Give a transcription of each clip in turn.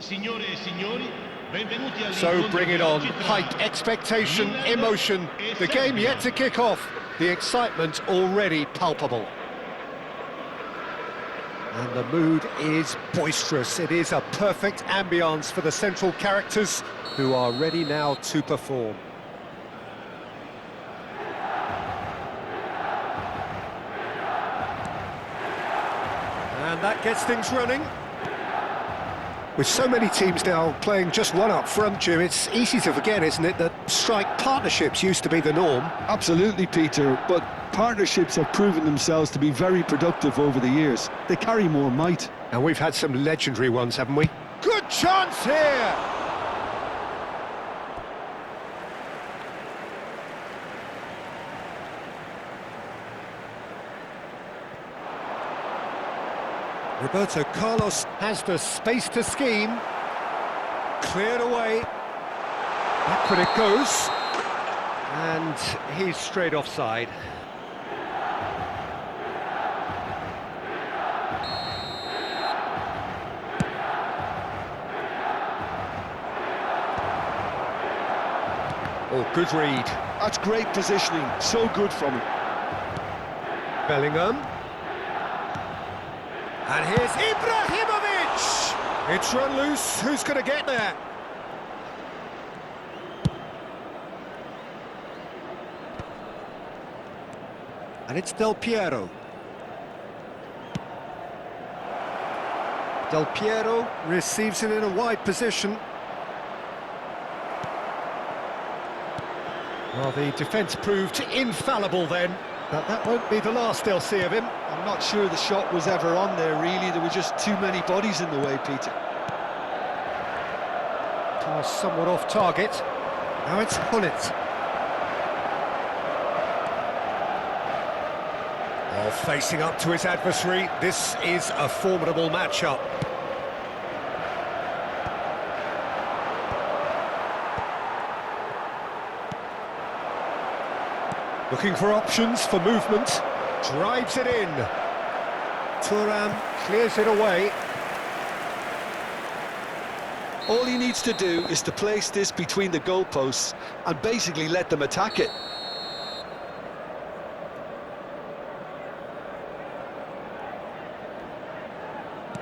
So bring it on, hype, expectation, emotion, the game yet to kick off, the excitement already palpable. And the mood is boisterous, it is a perfect ambience for the central characters who are ready now to perform. And that gets things running. With so many teams now playing just one up front, Jim, it's easy to forget, isn't it, that strike partnerships used to be the norm? Absolutely, Peter, but partnerships have proven themselves to be very productive over the years. They carry more might. And we've had some legendary ones, haven't we? Good chance here! Roberto Carlos has the space to scheme. Cleared away. Backward it goes. And he's straight offside. Oh, good read. That's great positioning. So good from him. Bellingham. And here's Ibrahimovic! It's run loose, who's going to get there? And it's Del Piero. Del Piero receives it in a wide position. Well, the defence proved infallible then, but that won't be the last they'll see of him. I'm not sure the shot was ever on there, really. There were just too many bodies in the way, Peter. Pass somewhat off target. Now it's Hullet. Oh, facing up to his adversary. This is a formidable matchup. Looking for options for movement. Drives it in. Thuram clears it away. All he needs to do is to place this between the goalposts and basically let them attack it.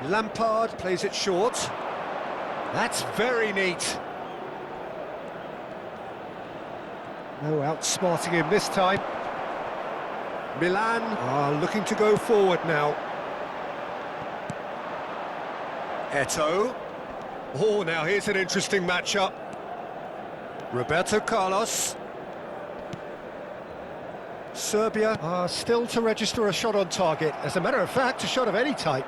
Lampard plays it short. That's very neat. No outsmarting him this time. Milan are looking to go forward now. Eto'o. Oh, now here's an interesting matchup. Roberto Carlos. Serbia are still to register a shot on target. As a matter of fact, a shot of any type.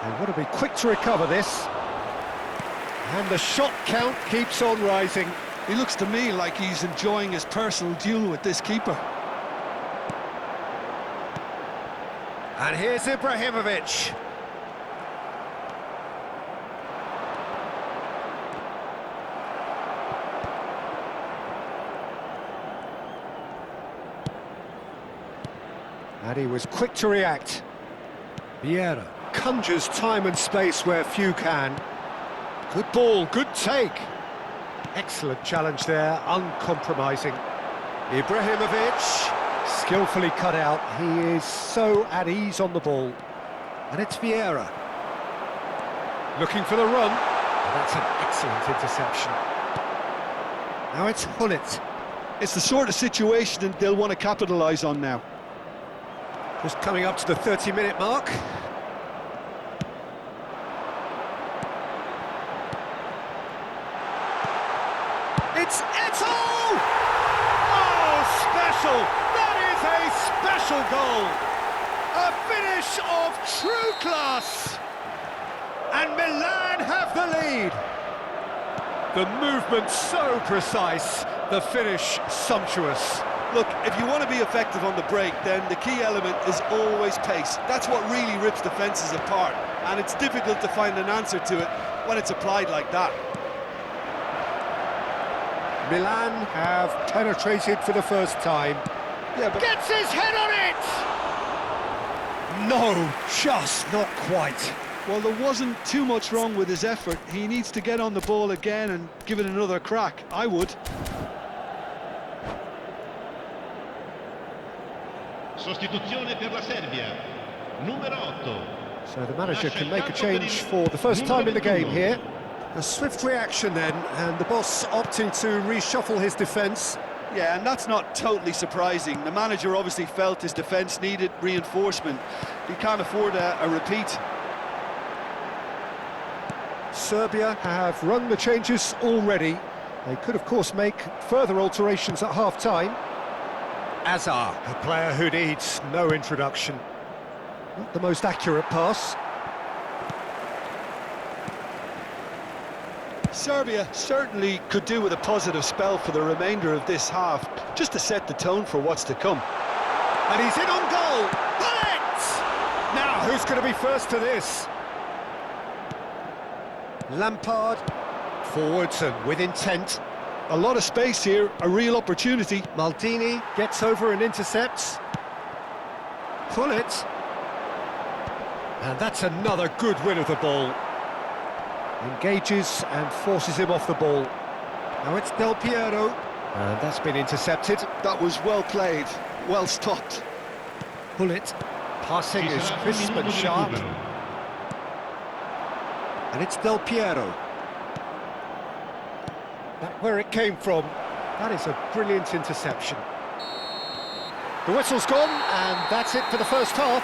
They want to be quick to recover this. And the shot count keeps on rising. He looks to me like he's enjoying his personal duel with this keeper. And here's Ibrahimovic. And he was quick to react. Vieira conjures time and space where few can. Good ball, good take. Excellent challenge there, uncompromising. Ibrahimovic. Skillfully cut out, he is so at ease on the ball. And it's Vieira. Looking for the run. Oh, that's an excellent interception. Now it's Hullet. It's the sort of situation that they'll want to capitalise on now. Just coming up to the 30-minute mark. It's Eto'o! Oh, special! A special goal, a finish of true class, and Milan have the lead. The movement so precise, the finish sumptuous. Look, if you want to be effective on the break, then the key element is always pace. That's what really rips defences apart, and it's difficult to find an answer to it when it's applied like that. Milan have penetrated for the first time. Yeah, but gets his head on it! No, just not quite. Well, there wasn't too much wrong with his effort. He needs to get on the ball again and give it another crack. I would. Sostituzione per la Serbia. Numero 8. So the manager can make a change for the first time in the game here. A swift reaction then, and the boss opting to reshuffle his defence. Yeah, and that's not totally surprising. The manager obviously felt his defence needed reinforcement. He can't afford a repeat. Serbia have run the changes already. They could, of course, make further alterations at half-time. Azar, a player who needs no introduction. Not the most accurate pass. Serbia certainly could do with a positive spell for the remainder of this half, just to set the tone for what's to come. And he's in on goal! Bullet! Now, who's going to be first to this? Lampard, forwards and with intent. A lot of space here, a real opportunity. Maldini gets over and intercepts. Bullet. And that's another good win of the ball. Engages and forces him off the ball. Now it's Del Piero. And that's been intercepted. That was well played, well stopped. Bullet. Passing is crisp and sharp. And it's Del Piero. Back where it came from. That is a brilliant interception. The whistle's gone, and that's it for the first half.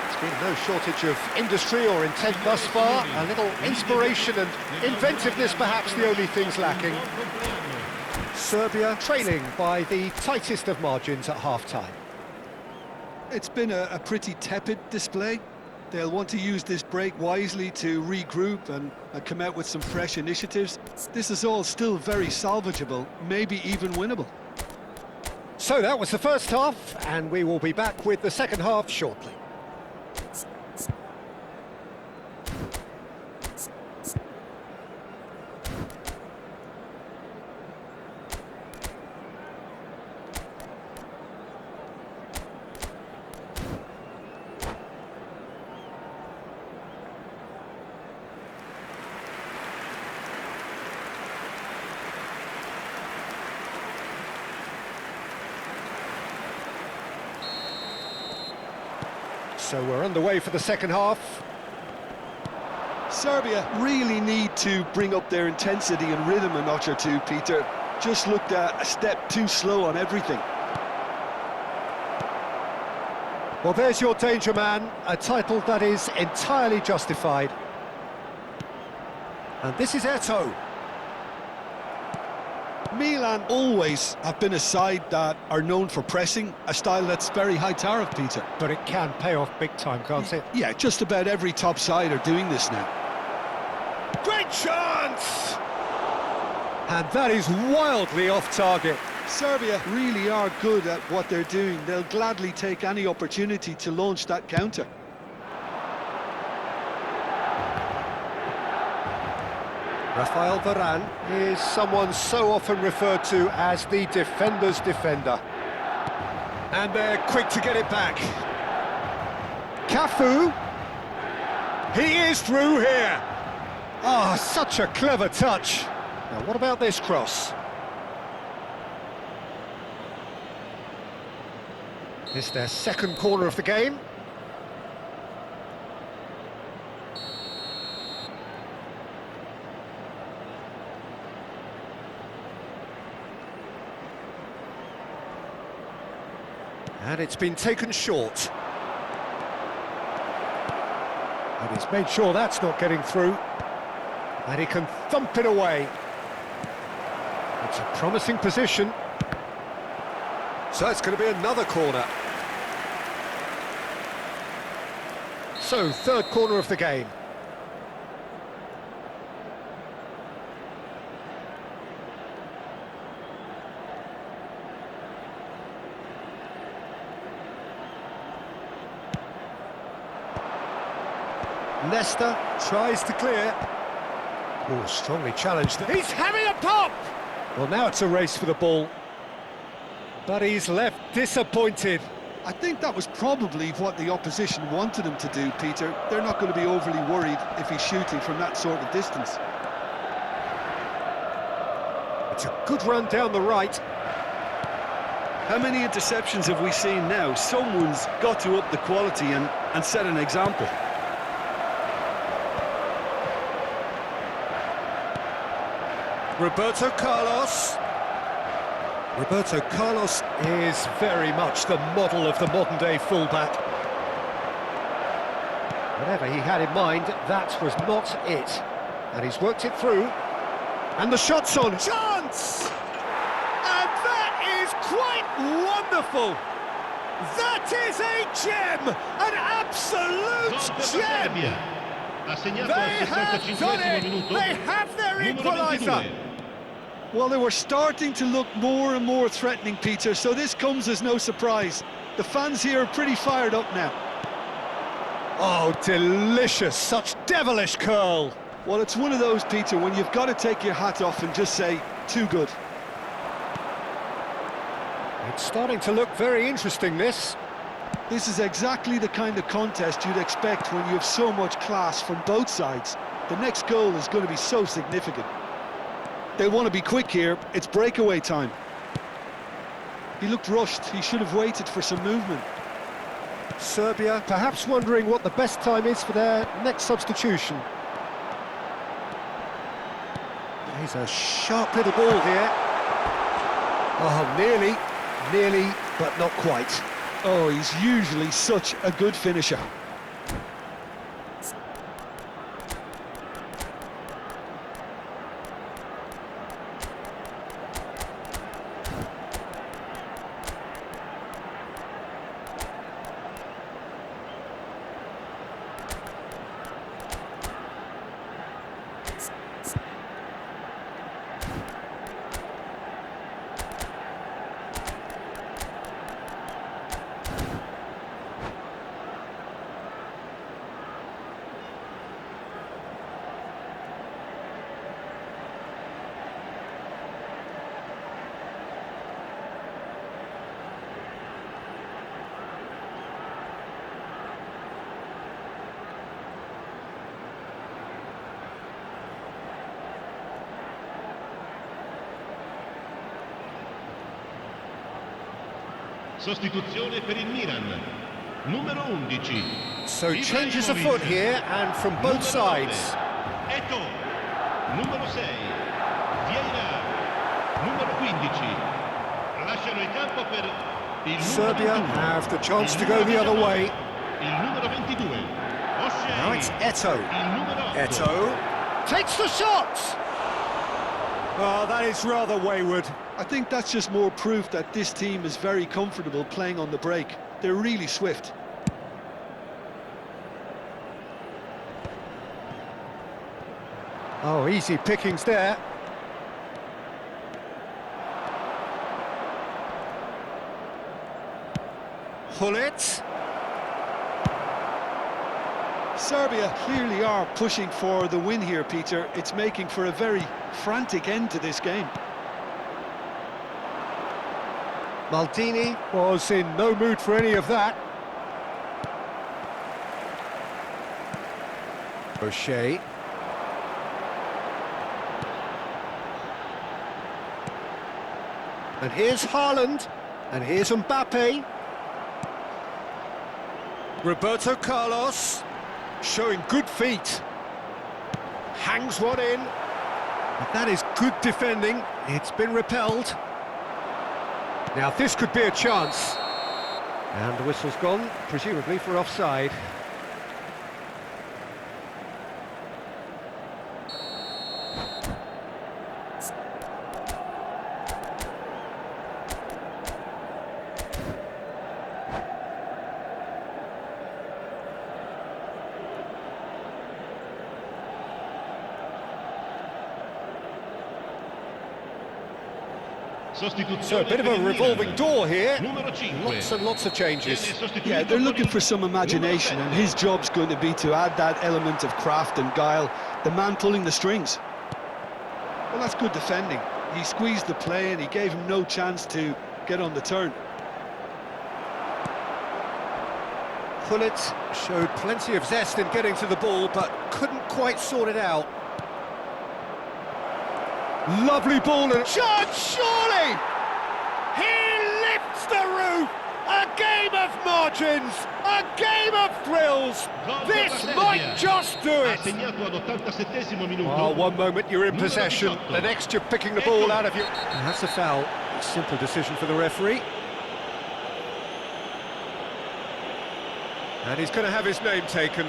There's been no shortage of industry or intent thus far. A little inspiration and inventiveness, perhaps the only things lacking. Serbia trailing by the tightest of margins at half-time. It's been a pretty tepid display. They'll want to use this break wisely to regroup and come out with some fresh initiatives. This is all still very salvageable, maybe even winnable. So that was the first half, and we will be back with the second half shortly. So we're underway for the second half. Serbia really need to bring up their intensity and rhythm a notch or two, Peter. Just looked a step too slow on everything. Well, there's your danger man, a title that is entirely justified. And this is Eto'o. Milan always have been a side that are known for pressing, a style that's very high tariff, Peter. But it can pay off big time, can't it? Yeah, just about every top side are doing this now. Great chance! And that is wildly off target. Serbia really are good at what they're doing. They'll gladly take any opportunity to launch that counter. Rafael Varane is someone so often referred to as the defender's defender. And they're quick to get it back. Cafu. He is through here. Ah, such a clever touch. Now, what about this cross? It's their second corner of the game. And it's been taken short. And he's made sure that's not getting through. And he can thump it away. It's a promising position. So it's going to be another corner. So, third corner of the game. Nesta tries to clear. Oh, strongly challenged. He's having a pop! Well, now it's a race for the ball. But he's left disappointed. I think that was probably what the opposition wanted him to do, Peter. They're not going to be overly worried if he's shooting from that sort of distance. It's a good run down the right. How many interceptions have we seen now? Someone's got to up the quality and set an example. Roberto Carlos. Roberto Carlos is very much the model of the modern-day fullback. Whatever he had in mind, that was not it. And he's worked it through. And the shot's on. Chance! And that is quite wonderful! That is a gem! An absolute gem! They have done it! They have their equaliser! Well, they were starting to look more and more threatening, Peter, so this comes as no surprise. The fans here are pretty fired up now. Oh, delicious! Such devilish curl! Well, it's one of those, Peter, when you've got to take your hat off and just say, too good. It's starting to look very interesting, this. This is exactly the kind of contest you'd expect when you have so much class from both sides. The next goal is going to be so significant. They want to be quick here. It's breakaway time. He looked rushed. He should have waited for some movement. Serbia perhaps wondering what the best time is for their next substitution. He's a sharp little ball here. Oh, nearly, but not quite. Oh, he's usually such a good finisher. Sostituzione per il Milan. Numero 11. So changes afoot here and from both sides. Eto. Numero 6. Vieira. Numero 15. Lasciano il campo per il Serbia numero 21. have the chance to go the other way. Il numero 22. O'Shea. Now it's Eto. Il numero 8. Eto takes the shot! Oh, that is rather wayward. I think that's just more proof that this team is very comfortable playing on the break. They're really swift. Oh, easy pickings there. Hullet. Serbia clearly are pushing for the win here, Peter. It's making for a very frantic end to this game. Maldini was in no mood for any of that. O'Shea. And here's Haaland. And here's Mbappe. Roberto Carlos. Showing good feet. Hangs one in. But that is good defending. It's been repelled. Now this could be a chance. And the whistle's gone, presumably for offside. So a bit of a revolving door here. Lots and lots of changes. Yeah, they're looking for some imagination, and his job's going to be to add that element of craft and guile, the man pulling the strings. Well, that's good defending. He squeezed the play and he gave him no chance to get on the turn. pull it, showed plenty of zest in getting to the ball, but couldn't quite sort it out. Lovely ball and chance, surely! He lifts the roof! A game of margins, a game of thrills. This might just do it. Oh, one moment you're in possession, the next you're picking the ball out of you. And that's a foul. A simple decision for the referee. And he's going to have his name taken.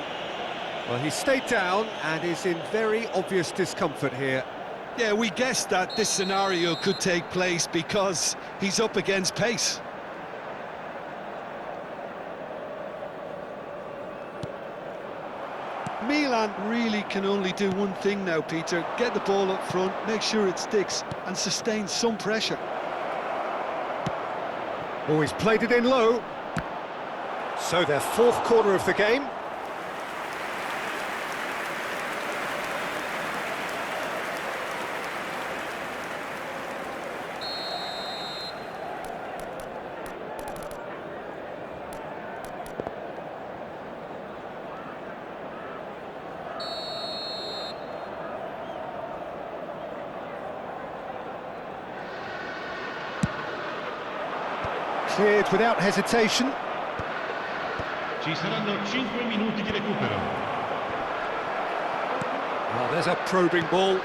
Well, he stayed down and is in very obvious discomfort here. Yeah, we guessed that this scenario could take place because he's up against pace. Milan really can only do one thing now, Peter. Get the ball up front, make sure it sticks, and sustain some pressure. Oh, he's played it in low. So their fourth quarter of the game. Cleared without hesitation. Ci saranno 5 minuti di recupero. Oh, there's a probing ball.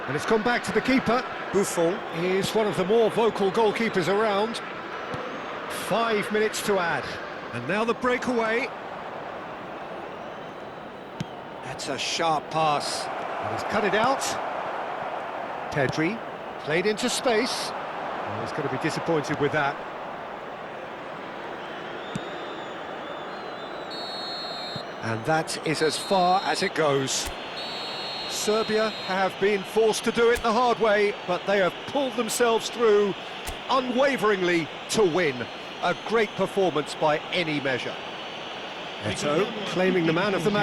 And it's come back to the keeper. Buffon is one of the more vocal goalkeepers around. 5 minutes to add. And now the breakaway. That's a sharp pass. And he's cut it out. Pedri played into space. Oh, he's going to be disappointed with that. And that is as far as it goes. Serbia have been forced to do it the hard way, but they have pulled themselves through unwaveringly to win. A great performance by any measure. Eto'o claiming the man of the match.